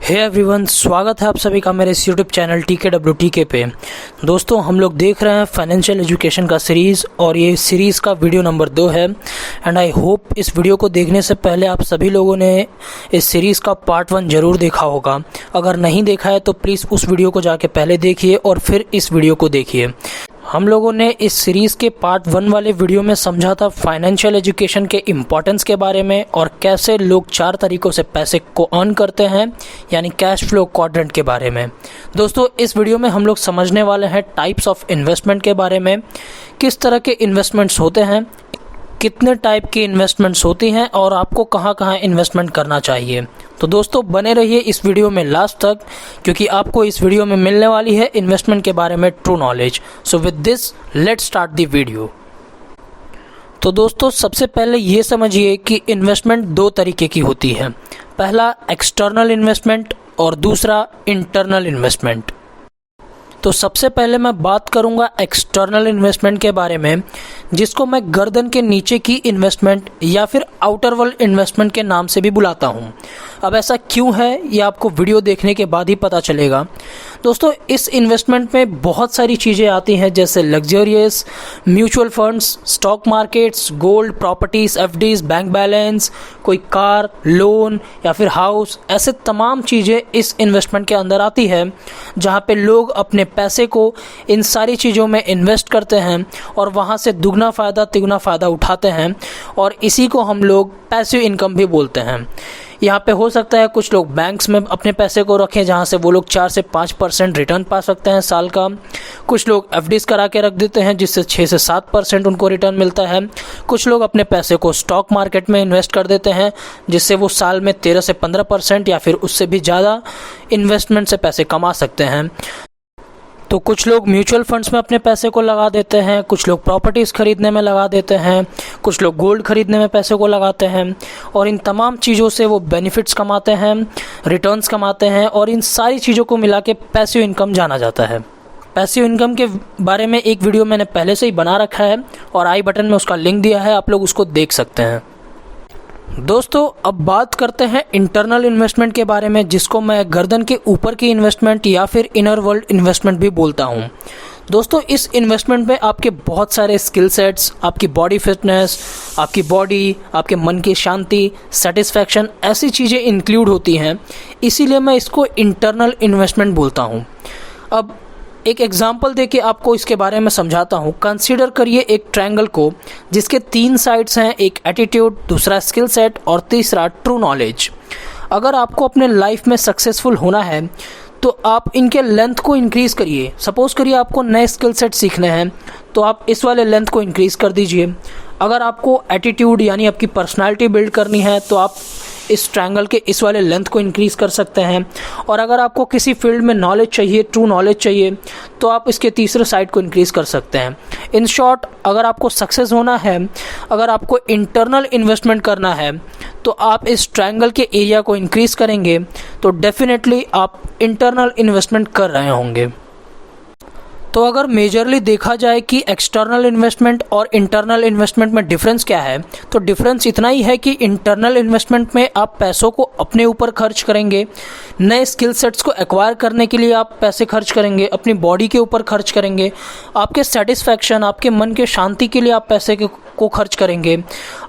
Hey everyone, स्वागत है आप सभी का मेरे इस यूट्यूब चैनल TKWTK पे। दोस्तों, हम लोग देख रहे हैं फाइनेंशियल एजुकेशन का सीरीज़ और ये सीरीज़ का वीडियो नंबर 2 है। एंड आई होप इस वीडियो को देखने से पहले आप सभी लोगों ने इस सीरीज़ का पार्ट 1 ज़रूर देखा होगा। अगर नहीं देखा है तो प्लीज़ उस वीडियो को जाके पहले देखिए और फिर इस वीडियो को देखिए। हम लोगों ने इस सीरीज़ के पार्ट 1 वाले वीडियो में समझा था फाइनेंशियल एजुकेशन के इम्पोर्टेंस के बारे में और कैसे लोग 4 तरीक़ों से पैसे को अर्न करते हैं, यानी कैश फ्लो क्वाड्रेंट के बारे में। दोस्तों, इस वीडियो में हम लोग समझने वाले हैं टाइप्स ऑफ इन्वेस्टमेंट के बारे में, किस तरह के इन्वेस्टमेंट्स होते हैं, कितने टाइप की इन्वेस्टमेंट्स होती हैं और आपको कहाँ कहाँ इन्वेस्टमेंट करना चाहिए। तो दोस्तों, बने रहिए इस वीडियो में लास्ट तक, क्योंकि आपको इस वीडियो में मिलने वाली है इन्वेस्टमेंट के बारे में true knowledge. So with this let's start the video. तो दोस्तों, सबसे पहले ये समझिए कि इन्वेस्टमेंट 2 तरीके की होती है। पहला एक्सटर्नल इन्वेस्टमेंट और दूसरा इंटरनल इन्वेस्टमेंट। तो सबसे पहले मैं बात करूंगा एक्सटर्नल इन्वेस्टमेंट के बारे में, जिसको मैं गर्दन के नीचे की इन्वेस्टमेंट या फिर आउटर वर्ल्ड इन्वेस्टमेंट के नाम से भी बुलाता हूं। अब ऐसा क्यों है ये आपको वीडियो देखने के बाद ही पता चलेगा। दोस्तों, इस इन्वेस्टमेंट में बहुत सारी चीज़ें आती हैं, जैसे luxurious, mutual funds, stock markets, gold, properties, FDs, bank balance, कोई कार, लोन या फिर हाउस, ऐसे तमाम चीज़ें इस इन्वेस्टमेंट के अंदर आती है, जहाँ पे लोग अपने पैसे को इन सारी चीज़ों में इन्वेस्ट करते हैं और वहाँ से दुगना फ़ायदा तिगुना फ़ायदा उठाते हैं, और इसी को हम लोग पैसिव इनकम भी बोलते हैं। यहाँ पे हो सकता है कुछ लोग बैंक्स में अपने पैसे को रखें, जहाँ से वो लोग 4 से 5% रिटर्न पा सकते हैं साल का। कुछ लोग एफडीज करा के रख देते हैं, जिससे 6 से 7% उनको रिटर्न मिलता है। कुछ लोग अपने पैसे को स्टॉक मार्केट में इन्वेस्ट कर देते हैं, जिससे वो साल में 13 से 15% या फिर उससे भी ज़्यादा इन्वेस्टमेंट से पैसे कमा सकते हैं। तो कुछ लोग म्यूचुअल फंड्स में अपने पैसे को लगा देते हैं, कुछ लोग प्रॉपर्टीज़ खरीदने में लगा देते हैं, कुछ लोग गोल्ड खरीदने में पैसे को लगाते हैं, और इन तमाम चीज़ों से वो बेनिफिट्स कमाते हैं, रिटर्न्स कमाते हैं, और इन सारी चीज़ों को मिला के पैसिव इनकम जाना जाता है। पैसिव इनकम के बारे में एक वीडियो मैंने पहले से ही बना रखा है और आई बटन में उसका लिंक दिया है, आप लोग उसको देख सकते हैं। दोस्तों, अब बात करते हैं इंटरनल इन्वेस्टमेंट के बारे में, जिसको मैं गर्दन के ऊपर की इन्वेस्टमेंट या फिर इनर वर्ल्ड इन्वेस्टमेंट भी बोलता हूँ। दोस्तों, इस इन्वेस्टमेंट में आपके बहुत सारे स्किल सेट्स, आपकी बॉडी फिटनेस, आपकी बॉडी, आपके मन की शांति, सेटिस्फैक्शन, ऐसी चीज़ें इंक्लूड होती हैं, इसीलिए मैं इसको इंटरनल इन्वेस्टमेंट बोलता हूँ। अब एक एग्जाम्पल देके आपको इसके बारे में समझाता हूँ। कंसीडर करिए एक ट्रायंगल को, जिसके 3 साइड्स हैं, एक एटीट्यूड, दूसरा स्किल सेट और तीसरा ट्रू नॉलेज। अगर आपको अपने लाइफ में सक्सेसफुल होना है तो आप इनके लेंथ को इंक्रीज़ करिए। सपोज़ करिए आपको नए स्किल सेट सीखने हैं, तो आप इस वाले लेंथ को इंक्रीज़ कर दीजिए। अगर आपको एटीट्यूड यानी आपकी पर्सनालिटी बिल्ड करनी है, तो आप इस ट्रायंगल के इस वाले लेंथ को इंक्रीज़ कर सकते हैं। और अगर आपको किसी फील्ड में नॉलेज चाहिए, ट्रू नॉलेज चाहिए, तो आप इसके तीसरे साइड को इंक्रीज़ कर सकते हैं। इन शॉर्ट, अगर आपको सक्सेस होना है, अगर आपको इंटरनल इन्वेस्टमेंट करना है, तो आप इस ट्रायंगल के एरिया को इंक्रीज़ करेंगे तो डेफिनेटली आप इंटरनल इन्वेस्टमेंट कर रहे होंगे। तो अगर मेजरली देखा जाए कि एक्सटर्नल इन्वेस्टमेंट और इंटरनल इन्वेस्टमेंट में डिफरेंस क्या है, तो डिफरेंस इतना ही है कि इंटरनल इन्वेस्टमेंट में आप पैसों को अपने ऊपर खर्च करेंगे, नए स्किल सेट्स को एक्वायर करने के लिए आप पैसे खर्च करेंगे, अपनी बॉडी के ऊपर खर्च करेंगे, आपके सेटिस्फैक्शन, आपके मन के शांति के लिए आप पैसे को खर्च करेंगे,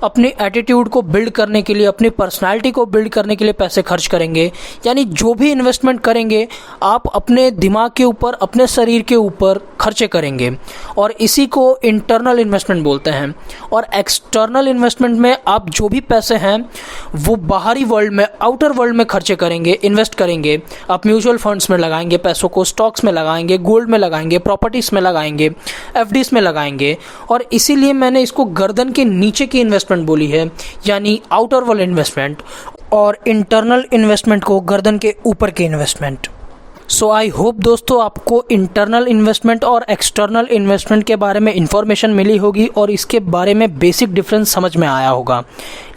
अपनी एटीट्यूड को बिल्ड करने के लिए, अपनी पर्सनालिटी को बिल्ड करने के लिए पैसे खर्च करेंगे। यानी जो भी इन्वेस्टमेंट करेंगे आप अपने दिमाग के ऊपर, अपने शरीर के ऊपर खर्चे करेंगे, और इसी को इंटरनल इन्वेस्टमेंट बोलते हैं। और एक्सटर्नल इन्वेस्टमेंट में आप जो भी पैसे हैं वो बाहरी वर्ल्ड में, आउटर वर्ल्ड में खर्चे करेंगे, इन्वेस्ट करेंगे। आप म्यूचुअल फंड्स में लगाएंगे पैसों को, स्टॉक्स में लगाएंगे, गोल्ड में लगाएंगे, प्रॉपर्टीज़ में लगाएंगे, एफडीज में लगाएंगे। और इसीलिए मैंने इसको गर्दन के नीचे की इन्वेस्टमेंट बोली है, यानी आउटर वर्ल्ड इन्वेस्टमेंट, और इंटरनल इन्वेस्टमेंट को गर्दन के ऊपर की इन्वेस्टमेंट। सो आई होप दोस्तों, आपको इंटरनल इन्वेस्टमेंट और एक्सटर्नल इन्वेस्टमेंट के बारे में इन्फॉर्मेशन मिली होगी और इसके बारे में बेसिक डिफरेंस समझ में आया होगा।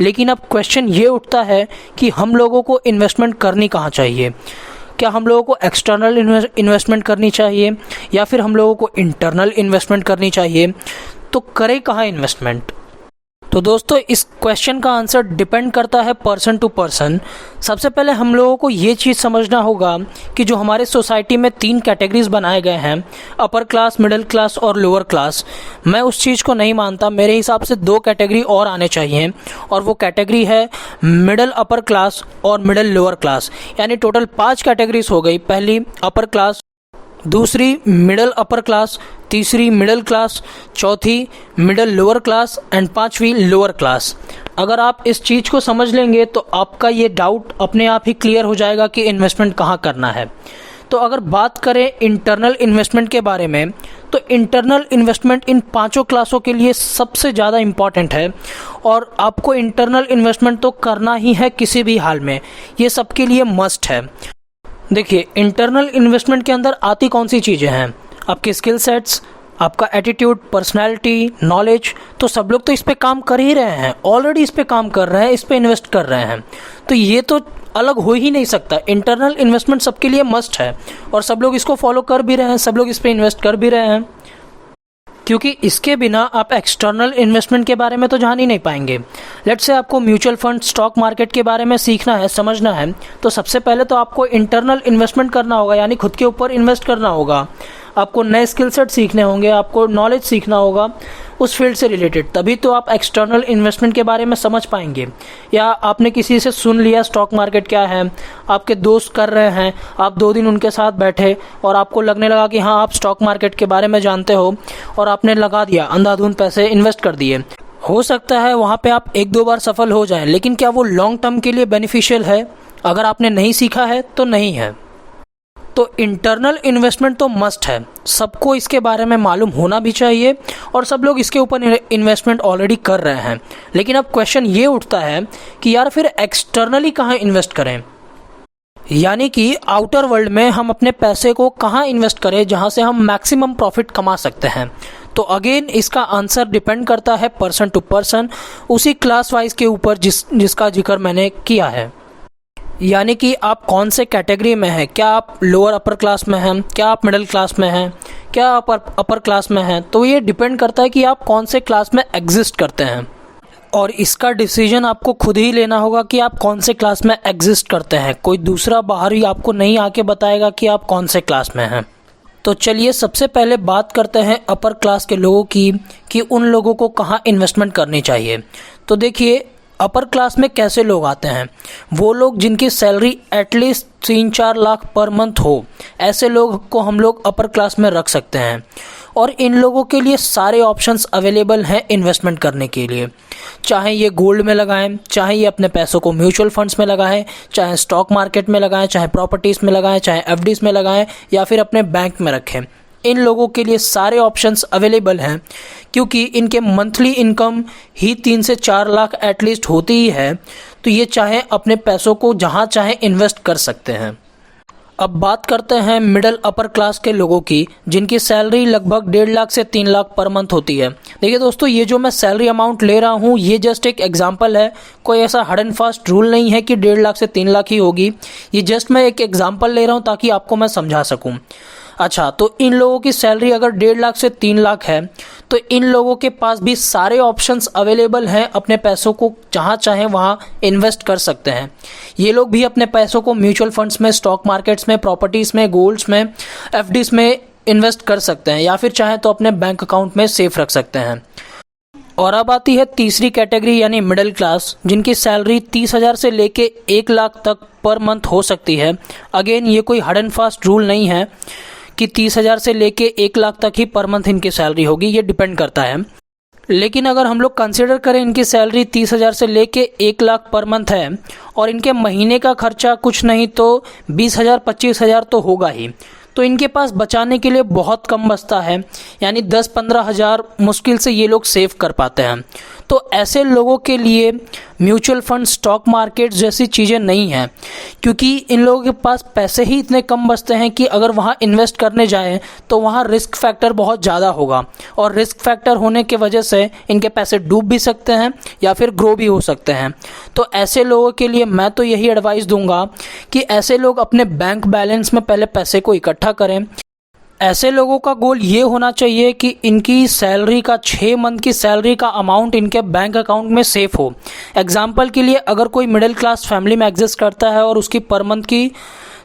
लेकिन अब क्वेश्चन ये उठता है कि हम लोगों को इन्वेस्टमेंट करनी कहाँ चाहिए। क्या हम लोगों को एक्सटर्नल इन्वेस्टमेंट करनी चाहिए या फिर हम लोगों को इंटरनल इन्वेस्टमेंट करनी चाहिए? तो करें कहाँ इन्वेस्टमेंट? तो दोस्तों इस क्वेश्चन का आंसर डिपेंड करता है पर्सन टू पर्सन। सबसे पहले हम लोगों को ये चीज़ समझना होगा कि जो हमारे सोसाइटी में 3 कैटेगरीज बनाए गए हैं, अपर क्लास, मिडिल क्लास और लोअर क्लास, मैं उस चीज़ को नहीं मानता। मेरे हिसाब से 2 कैटेगरी और आने चाहिए, और वो कैटेगरी है मिडिल अपर क्लास और मिडिल लोअर क्लास। यानी टोटल 5 कैटेगरीज हो गई। पहली अपर क्लास, दूसरी मिडिल अपर क्लास, तीसरी मिडिल क्लास, चौथी मिडिल लोअर क्लास एंड 5वीं लोअर क्लास। अगर आप इस चीज़ को समझ लेंगे तो आपका ये डाउट अपने आप ही क्लियर हो जाएगा कि इन्वेस्टमेंट कहाँ करना है। तो अगर बात करें इंटरनल इन्वेस्टमेंट के बारे में, तो इंटरनल इन्वेस्टमेंट इन 5 क्लासों के लिए सबसे ज़्यादा इम्पॉर्टेंट है, और आपको इंटरनल इन्वेस्टमेंट तो करना ही है किसी भी हाल में। ये सबके लिए मस्ट है। देखिए, इंटरनल इन्वेस्टमेंट के अंदर आती कौन सी चीज़ें हैं? आपके स्किल सेट्स, आपका एटीट्यूड, पर्सनैलिटी, नॉलेज। तो सब लोग तो इस पे काम कर ही रहे हैं, ऑलरेडी इस पे काम कर रहे हैं, इस पे इन्वेस्ट कर रहे हैं। तो ये तो अलग हो ही नहीं सकता। इंटरनल इन्वेस्टमेंट सबके लिए मस्ट है, और सब लोग इसको फॉलो कर भी रहे हैं, सब लोग इस पे इन्वेस्ट कर भी रहे हैं, क्योंकि इसके बिना आप एक्सटर्नल इन्वेस्टमेंट के बारे में तो जान ही नहीं पाएंगे। लेट्स से आपको म्यूचुअल फंड, स्टॉक मार्केट के बारे में सीखना है, समझना है, तो सबसे पहले तो आपको इंटरनल इन्वेस्टमेंट करना होगा, यानी खुद के ऊपर इन्वेस्ट करना होगा। आपको नए स्किल सेट सीखने होंगे, आपको नॉलेज सीखना होगा उस फील्ड से रिलेटेड, तभी तो आप एक्सटर्नल इन्वेस्टमेंट के बारे में समझ पाएंगे। या आपने किसी से सुन लिया स्टॉक मार्केट क्या है, आपके दोस्त कर रहे हैं, आप 2 दिन उनके साथ बैठे और आपको लगने लगा कि हाँ आप स्टॉक मार्केट के बारे में जानते हो, और आपने लगा दिया, अंधाधुंध पैसे इन्वेस्ट कर दिए। हो सकता है वहाँ पे आप 1-2 बार सफल हो जाएं, लेकिन क्या वो लॉन्ग टर्म के लिए बेनिफिशियल है? अगर आपने नहीं सीखा है तो नहीं है। तो इंटरनल इन्वेस्टमेंट तो मस्ट है, सबको इसके बारे में मालूम होना भी चाहिए, और सब लोग इसके ऊपर इन्वेस्टमेंट ऑलरेडी कर रहे हैं। लेकिन अब क्वेश्चन ये उठता है कि यार फिर एक्सटर्नली कहाँ इन्वेस्ट करें, यानी कि आउटर वर्ल्ड में हम अपने पैसे को कहाँ इन्वेस्ट करें जहाँ से हम मैक्सिमम प्रॉफिट कमा सकते हैं। तो अगेन इसका आंसर डिपेंड करता है पर्सन टू पर्सन, उसी क्लास वाइज के ऊपर जिसका जिक्र मैंने किया है। यानी कि आप कौन से कैटेगरी में हैं, क्या आप लोअर अपर क्लास में हैं, क्या आप मिडिल क्लास में हैं, क्या आप अपर क्लास में हैं, तो ये डिपेंड करता है कि आप कौन से क्लास में एग्जिस्ट करते हैं, और इसका डिसीजन आपको खुद ही लेना होगा कि आप कौन से क्लास में एग्जिस्ट करते हैं। कोई दूसरा बाहरी आपको नहीं आके बताएगा कि आप कौन से क्लास में हैं। तो चलिए सबसे पहले बात करते हैं अपर क्लास के लोगों की, कि उन लोगों को कहाँ इन्वेस्टमेंट करनी चाहिए। तो देखिए, अपर क्लास में कैसे लोग आते हैं? वो लोग जिनकी salary at least 3-4 lakh per month हो, ऐसे लोग को हम लोग अपर क्लास में रख सकते हैं। और इन लोगों के लिए सारे ऑप्शंस अवेलेबल हैं इन्वेस्टमेंट करने के लिए। चाहे ये गोल्ड में लगाएं, चाहे ये अपने पैसों को म्यूचुअल फंड्स में लगाएं, चाहे स्टॉक मार्केट में लगाएं, चाहे प्रॉपर्टीज़ में लगाएं, चाहे एफडीज में लगाएं, या फिर अपने बैंक में रखें। इन लोगों के लिए सारे ऑप्शंस अवेलेबल हैं, क्योंकि इनके मंथली इनकम ही 3 से 4 लाख एटलीस्ट होती ही है। तो ये चाहे अपने पैसों को जहाँ चाहे इन्वेस्ट कर सकते हैं। अब बात करते हैं मिडिल अपर क्लास के लोगों की, जिनकी सैलरी लगभग 1.5 लाख से 3 लाख पर मंथ होती है। देखिए दोस्तों, ये जो मैं सैलरी अमाउंट ले रहा हूँ, ये जस्ट एक एग्जांपल है, कोई ऐसा हार्ड एंड फास्ट रूल नहीं है कि 1.5 लाख से 3 लाख ही होगी। ये जस्ट मैं एक एग्जांपल ले रहा हूँ ताकि आपको मैं समझा सकूँ। अच्छा, तो इन लोगों की सैलरी अगर 1.5 लाख से 3 लाख है, तो इन लोगों के पास भी सारे ऑप्शंस अवेलेबल हैं, अपने पैसों को जहाँ चाहें वहाँ इन्वेस्ट कर सकते हैं। ये लोग भी अपने पैसों को म्यूचुअल फंड्स में, स्टॉक मार्केट्स में, प्रॉपर्टीज़ में, गोल्ड्स में, एफडीज में इन्वेस्ट कर सकते हैं, या फिर चाहें तो अपने बैंक अकाउंट में सेफ रख सकते हैं। और अब आती है तीसरी कैटेगरी, यानी मिडिल क्लास, जिनकी सैलरी 30,000 से लेके 1 लाख तक पर मंथ हो सकती है। अगेन ये कोई हार्ड एंड फास्ट रूल नहीं है कि 30,000 से लेके 1 लाख तक ही पर मंथ इनकी सैलरी होगी, ये डिपेंड करता है। लेकिन अगर हम लोग कंसिडर करें इनकी सैलरी 30,000 से लेके 1 लाख पर मंथ है, और इनके महीने का खर्चा कुछ नहीं तो 20,000 25,000 तो होगा ही, तो इनके पास बचाने के लिए बहुत कम बचता है, यानी 10-15 हज़ार मुश्किल से ये लोग सेव कर पाते हैं। तो ऐसे लोगों के लिए म्यूचुअल फंड, स्टॉक मार्केट जैसी चीज़ें नहीं हैं, क्योंकि इन लोगों के पास पैसे ही इतने कम बचते हैं कि अगर वहाँ इन्वेस्ट करने जाएं तो वहाँ रिस्क फैक्टर बहुत ज़्यादा होगा, और रिस्क फैक्टर होने की वजह से इनके पैसे डूब भी सकते हैं या फिर ग्रो भी हो सकते हैं। तो ऐसे लोगों के लिए मैं तो यही एडवाइस दूंगा कि ऐसे लोग अपने बैंक बैलेंस में पहले पैसे को इकट्ठा करें, ऐसे लोगों का गोल ये होना चाहिए कि इनकी सैलरी का 6 मंथ की सैलरी का अमाउंट इनके बैंक अकाउंट में सेफ हो। एग्जाम्पल के लिए अगर कोई मिडिल क्लास फैमिली में एग्जिस्ट करता है और उसकी पर मंथ की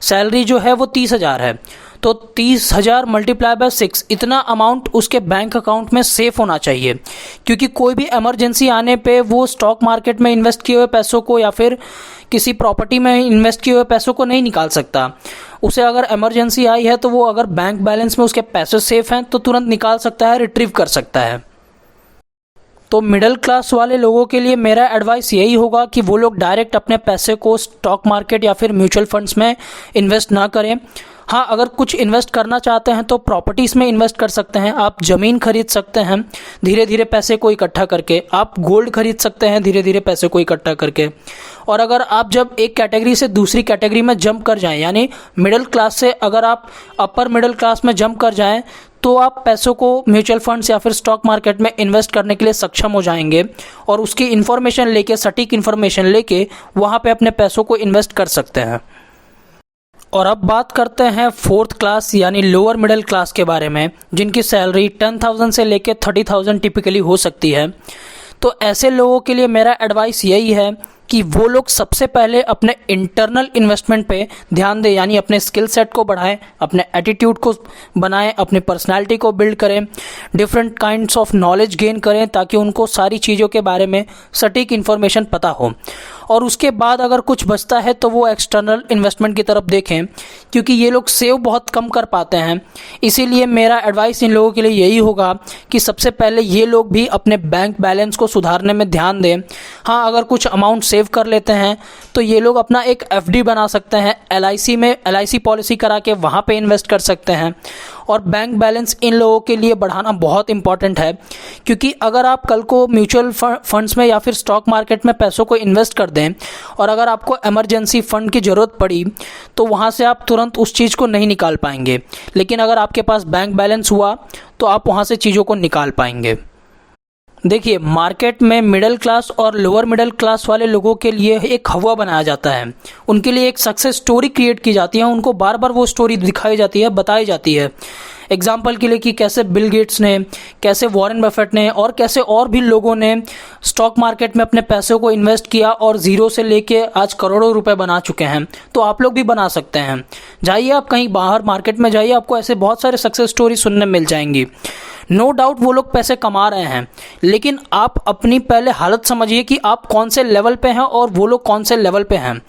सैलरी जो है वो 30,000 है, तो 30,000 मल्टीप्लाई बाय 6 इतना अमाउंट उसके बैंक अकाउंट में सेफ होना चाहिए, क्योंकि कोई भी इमरजेंसी आने पे वो स्टॉक मार्केट में इन्वेस्ट किए हुए पैसों को या फिर किसी प्रॉपर्टी में इन्वेस्ट किए हुए पैसों को नहीं निकाल सकता। उसे अगर इमरजेंसी आई है तो वो अगर बैंक बैलेंस में उसके पैसे सेफ हैं तो तुरंत निकाल सकता है, रिट्रीव कर सकता है। तो मिडिल क्लास वाले लोगों के लिए मेरा एडवाइस यही होगा कि वो लोग डायरेक्ट अपने पैसे को स्टॉक मार्केट या फिर म्यूचुअल फंड्स में इन्वेस्ट ना करें। हाँ, अगर कुछ इन्वेस्ट करना चाहते हैं तो प्रॉपर्टीज़ में इन्वेस्ट कर सकते हैं, आप ज़मीन खरीद सकते हैं धीरे धीरे पैसे को इकट्ठा करके, आप गोल्ड खरीद सकते हैं धीरे धीरे पैसे को इकट्ठा करके। और अगर आप जब एक कैटेगरी से दूसरी कैटेगरी में जंप कर जाएं, यानी मिडिल क्लास से अगर आप अपर मिडिल क्लास में जंप कर जाएं, तो आप पैसों को म्यूचुअल फंड्स या फिर स्टॉक मार्केट में इन्वेस्ट करने के लिए सक्षम हो जाएंगे और उसकी इन्फॉर्मेशन लेके, सटीक इन्फॉर्मेशन लेके वहाँ पे अपने पैसों को इन्वेस्ट कर सकते हैं। और अब बात करते हैं 4th क्लास यानी लोअर मिडिल क्लास के बारे में, जिनकी सैलरी 10,000 से लेके 30,000 टिपिकली हो सकती है। तो ऐसे लोगों के लिए मेरा एडवाइस यही है कि वो लोग सबसे पहले अपने इंटरनल इन्वेस्टमेंट पे ध्यान दें, यानी अपने स्किल सेट को बढ़ाएं, अपने एटीट्यूड को बनाएं, अपनी पर्सनालिटी को बिल्ड करें, different kinds of knowledge gain करें ताकि उनको सारी चीज़ों के बारे में सटीक इन्फॉर्मेशन पता हो। और उसके बाद अगर कुछ बचता है तो वो एक्सटर्नल इन्वेस्टमेंट की तरफ देखें, क्योंकि ये लोग सेव बहुत कम कर पाते हैं। इसीलिए मेरा एडवाइस इन लोगों के लिए यही होगा कि सबसे पहले ये लोग भी अपने बैंक बैलेंस को सुधारने में ध्यान दें। हाँ, अगर कुछ अमाउंट सेव कर लेते हैं तो ये लोग अपना एक एफडी बना सकते हैं, एलआईसी में एलआईसी पॉलिसी करा के वहाँ पे इन्वेस्ट कर सकते हैं। और बैंक बैलेंस इन लोगों के लिए बढ़ाना बहुत इंपॉर्टेंट है, क्योंकि अगर आप कल को म्यूचुअल फंड्स में या फिर स्टॉक मार्केट में पैसों को इन्वेस्ट कर दें और अगर आपको इमरजेंसी फंड की ज़रूरत पड़ी तो वहाँ से आप तुरंत उस चीज़ को नहीं निकाल पाएंगे, लेकिन अगर आपके पास बैंक बैलेंस हुआ तो आप वहाँ से चीज़ों को निकाल पाएंगे। देखिए, मार्केट में मिडिल क्लास और लोअर मिडिल क्लास वाले लोगों के लिए एक हवा बनाया जाता है, उनके लिए एक सक्सेस स्टोरी क्रिएट की जाती है, उनको बार बार वो स्टोरी दिखाई जाती है, बताई जाती है। एग्जाम्पल के लिए कि कैसे बिल गेट्स ने, कैसे वॉरेन बफेट ने और कैसे और भी लोगों ने स्टॉक मार्केट में अपने पैसों को इन्वेस्ट किया और ज़ीरो से लेके आज करोड़ों रुपए बना चुके हैं। तो आप लोग भी बना सकते हैं। जाइए आप कहीं बाहर मार्केट में जाइए, आपको ऐसे बहुत सारे सक्सेस स्टोरी सुनने मिल जाएंगी। नो डाउट वो लोग पैसे कमा रहे हैं, लेकिन आप अपनी पहले हालत समझिए कि आप कौन से लेवल पे हैं और वो लोग कौन से लेवल पे हैं।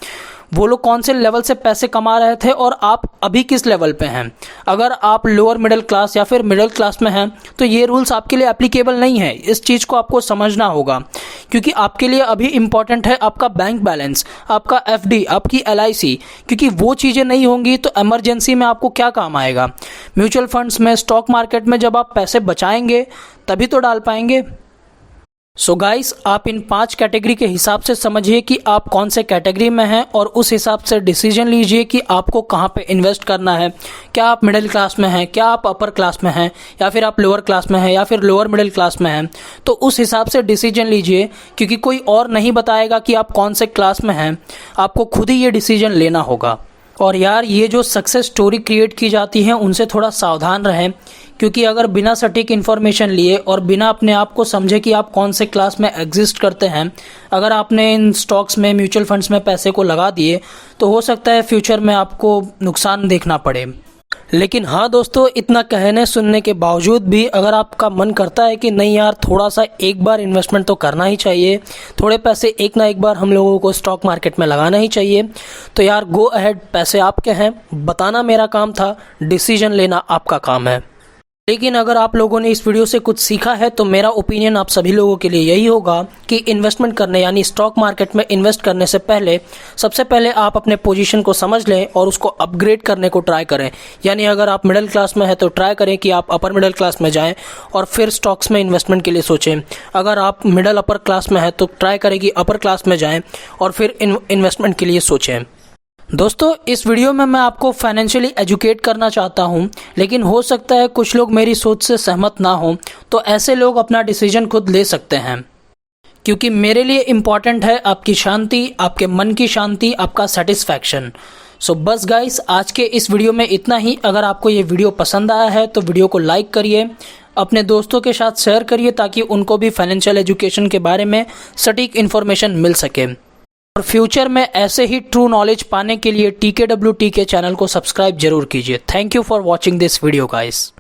वो लोग कौन से लेवल से पैसे कमा रहे थे और आप अभी किस लेवल पे हैं। अगर आप लोअर मिडिल क्लास या फिर मिडिल क्लास में हैं तो ये रूल्स आपके लिए एप्लीकेबल नहीं है। इस चीज़ को आपको समझना होगा, क्योंकि आपके लिए अभी इम्पॉर्टेंट है आपका बैंक बैलेंस, आपका एफडी, आपकी एलआईसी, क्योंकि वो चीज़ें नहीं होंगी तो इमरजेंसी में आपको क्या काम आएगा। म्यूचुअल फंड्स में, स्टॉक मार्केट में जब आप पैसे बचाएंगे तभी तो डाल पाएंगे। सो गाइस, आप इन 5 कैटेगरी के हिसाब से समझिए कि आप कौन से कैटेगरी में हैं और उस हिसाब से डिसीजन लीजिए कि आपको कहाँ पे इन्वेस्ट करना है। क्या आप मिडिल क्लास में हैं, क्या आप अपर क्लास में हैं, या फिर आप लोअर क्लास में हैं, या फिर लोअर मिडिल क्लास में हैं। तो उस हिसाब से डिसीजन लीजिए, क्योंकि कोई और नहीं बताएगा कि आप कौन से क्लास में हैं, आपको खुद ही ये डिसीजन लेना होगा। और यार, ये जो सक्सेस स्टोरी क्रिएट की जाती है उनसे थोड़ा सावधान रहें, क्योंकि अगर बिना सटीक इन्फॉर्मेशन लिए और बिना अपने आप को समझे कि आप कौन से क्लास में एग्जिस्ट करते हैं, अगर आपने इन स्टॉक्स में, म्यूचुअल फंड्स में पैसे को लगा दिए तो हो सकता है फ्यूचर में आपको नुकसान देखना पड़े। लेकिन हाँ दोस्तों, इतना कहने सुनने के बावजूद भी अगर आपका मन करता है कि नहीं यार, थोड़ा सा एक बार इन्वेस्टमेंट तो करना ही चाहिए, थोड़े पैसे एक ना एक बार हम लोगों को स्टॉक मार्केट में लगाना ही चाहिए, तो यार गो अहेड, पैसे आपके हैं, बताना मेरा काम था, डिसीजन लेना आपका काम है। लेकिन अगर आप लोगों ने इस वीडियो से कुछ सीखा है तो मेरा ओपिनियन आप सभी लोगों के लिए यही होगा कि इन्वेस्टमेंट करने यानी स्टॉक मार्केट में इन्वेस्ट करने से पहले सबसे पहले आप अपने पोजीशन को समझ लें और उसको अपग्रेड करने को ट्राई करें। यानी अगर आप मिडिल क्लास में हैं तो ट्राई करें कि आप अपर मिडिल क्लास में जाएं और फिर स्टॉक्स में इन्वेस्टमेंट के लिए सोचें। अगर आप मिडिल अपर क्लास में हैं तो ट्राई करें कि अपर क्लास में जाएँ और फिर इन्वेस्टमेंट के लिए सोचें। दोस्तों, इस वीडियो में मैं आपको फाइनेंशियली एजुकेट करना चाहता हूं, लेकिन हो सकता है कुछ लोग मेरी सोच से सहमत ना हों, तो ऐसे लोग अपना डिसीजन खुद ले सकते हैं, क्योंकि मेरे लिए इम्पॉर्टेंट है आपकी शांति, आपके मन की शांति, आपका सेटिस्फैक्शन। सो बस गाइस, आज के इस वीडियो में इतना ही। अगर आपको ये वीडियो पसंद आया है तो वीडियो को लाइक करिए, अपने दोस्तों के साथ शेयर करिए ताकि उनको भी फाइनेंशियल एजुकेशन के बारे में सटीक इन्फॉर्मेशन मिल सके। और फ्यूचर में ऐसे ही ट्रू नॉलेज पाने के लिए TKWTK चैनल को सब्सक्राइब जरूर कीजिए। Thank you for watching this video guys.